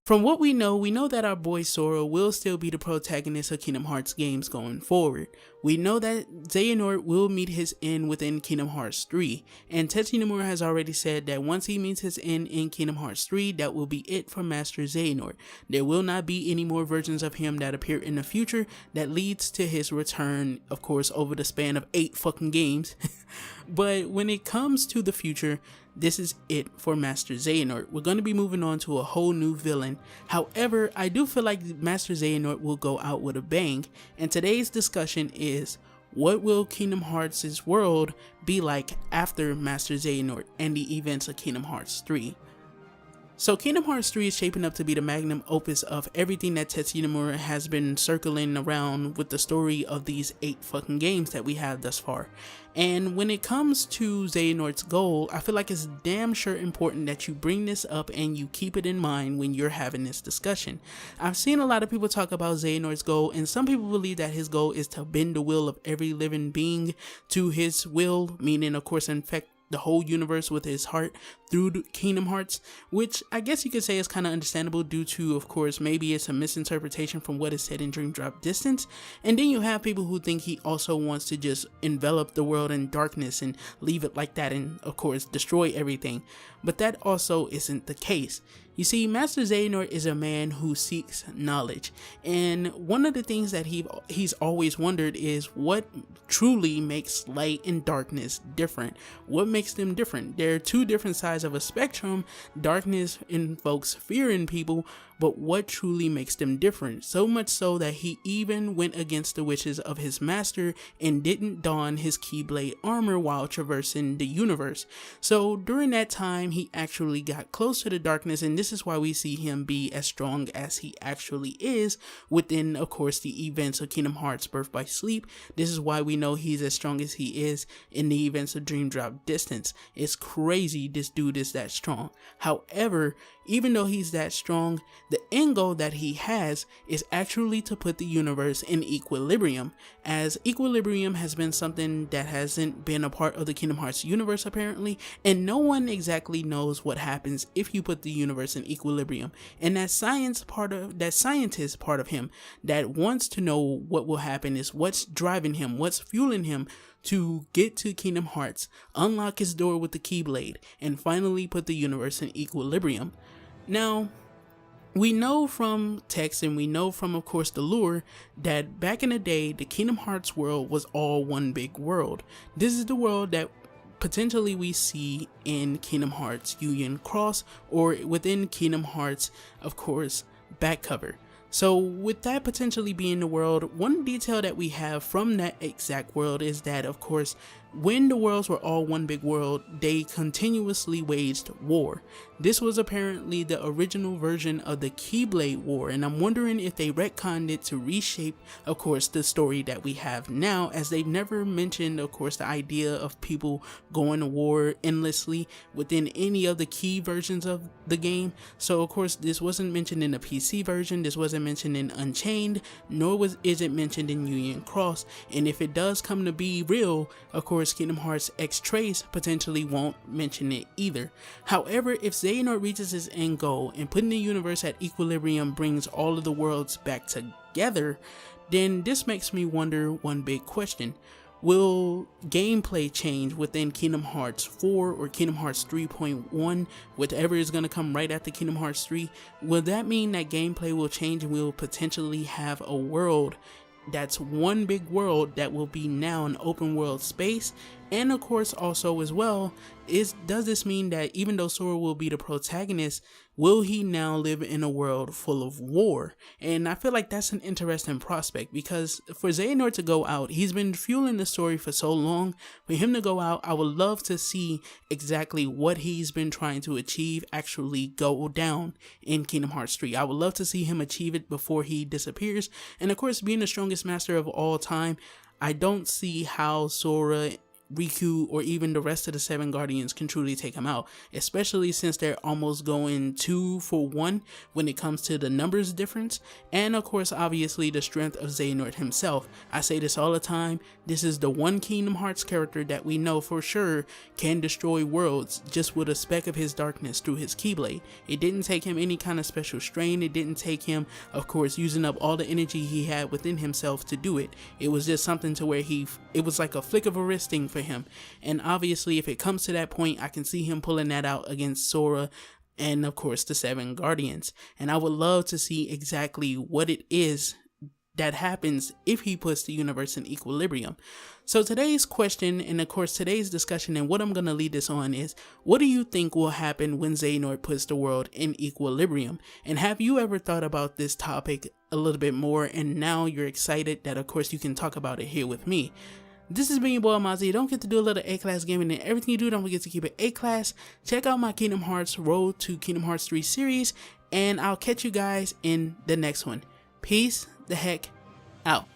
From what we know that our boy Sora will still be the protagonist of Kingdom Hearts games going forward. We know that Xehanort will meet his end within Kingdom Hearts 3, and Tetsuya Nomura has already said that once he meets his end in Kingdom Hearts 3, that will be it for Master Xehanort. There will not be any more versions of him that appear in the future that leads to his return, of course, over the span of 8 fucking games. But when it comes to the future, this is it for Master Xehanort. We're going to be moving on to a whole new villain. However, I do feel like Master Xehanort will go out with a bang, and today's discussion is, what will Kingdom Hearts' world be like after Master Xehanort and the events of Kingdom Hearts 3? So Kingdom Hearts 3 is shaping up to be the magnum opus of everything that Tetsuya Nomura has been circling around with the story of these 8 fucking games that we have thus far. And when it comes to Xehanort's goal, I feel like it's damn sure important that you bring this up and you keep it in mind when you're having this discussion. I've seen a lot of people talk about Xehanort's goal, and some people believe that his goal is to bend the will of every living being to his will, meaning of course infect the whole universe with his heart through Kingdom Hearts, which I guess you could say is kind of understandable due to, of course, maybe it's a misinterpretation from what is said in Dream Drop Distance. And then you have people who think he also wants to just envelop the world in darkness and leave it like that and, of course, destroy everything. But that also isn't the case. You see, Master Xehanort is a man who seeks knowledge, and one of the things that he's always wondered is what truly makes light and darkness different. What makes them different? There are 2 different sides of a spectrum. Darkness invokes fear in people, but what truly makes them different? So much so that he even went against the wishes of his master and didn't don his Keyblade armor while traversing the universe. So during that time, he actually got close to the darkness, and this is why we see him be as strong as he actually is within, of course, the events of Kingdom Hearts Birth by Sleep. This is why we know he's as strong as he is in the events of Dream Drop Distance. It's crazy this dude is that strong. However, even though he's that strong, the end goal that he has is actually to put the universe in equilibrium, as equilibrium has been something that hasn't been a part of the Kingdom Hearts universe apparently, and no one exactly knows what happens if you put the universe in equilibrium. And that scientist part of him that wants to know what will happen is what's driving him, what's fueling him to get to Kingdom Hearts, unlock his door with the Keyblade, and finally put the universe in equilibrium. Now, we know from text and we know from, of course, the lore that back in the day, the Kingdom Hearts world was all one big world. This is the world that potentially we see in Kingdom Hearts Union Cross, or within Kingdom Hearts, of course, back cover. So with that potentially being the world, one detail that we have from that exact world is that, of course, when the worlds were all one big world, they continuously waged war. This was apparently the original version of the Keyblade War, and I'm wondering if they retconned it to reshape, of course, the story that we have now, as they've never mentioned, of course, the idea of people going to war endlessly within any of the key versions of the game. So, of course, this wasn't mentioned in the PC version, this wasn't mentioned in Unchained, nor is it mentioned in Union Cross, and if it does come to be real, of course, Kingdom Hearts X Trace potentially won't mention it either. However, if Xehanort reaches his end goal and putting the universe at equilibrium brings all of the worlds back together, then this makes me wonder one big question. Will gameplay change within Kingdom Hearts 4 or Kingdom Hearts 3.1, whatever is going to come right after Kingdom Hearts 3? Will that mean that gameplay will change and we'll potentially have a world that's one big world that will be now an open world space? And of course also as well, does this mean that even though Sora will be the protagonist, will he now live in a world full of war? And I feel like that's an interesting prospect, because for Xehanort to go out, he's been fueling the story for so long. For him to go out, I would love to see exactly what he's been trying to achieve actually go down in Kingdom Hearts 3. I would love to see him achieve it before he disappears. And of course, being the strongest master of all time, I don't see how Sora Riku or even the rest of the 7 Guardians can truly take him out, especially since they're almost going 2 for 1 when it comes to the numbers difference, and of course obviously the strength of Xehanort himself. I say this all the time, this is the one Kingdom Hearts character that we know for sure can destroy worlds just with a speck of his darkness through his Keyblade. It didn't take him any kind of special strain, it didn't take him, of course, using up all the energy he had within himself to do it. It was just something to where it was like a flick of a wrist thing for him. And obviously if it comes to that point, I can see him pulling that out against Sora and of course the 7 Guardians. And I would love to see exactly what it is that happens if he puts the universe in equilibrium. So today's question, and of course today's discussion, and what I'm going to lead this on is, what do you think will happen when Xehanort puts the world in equilibrium? And have you ever thought about this topic a little bit more, and now you're excited that of course you can talk about it here with me? This has been your boy Amaziah. Don't forget to do a little A-class gaming, and everything you do, don't forget to keep it A-class. Check out my Kingdom Hearts Road to Kingdom Hearts 3 series, and I'll catch you guys in the next one. Peace the heck out.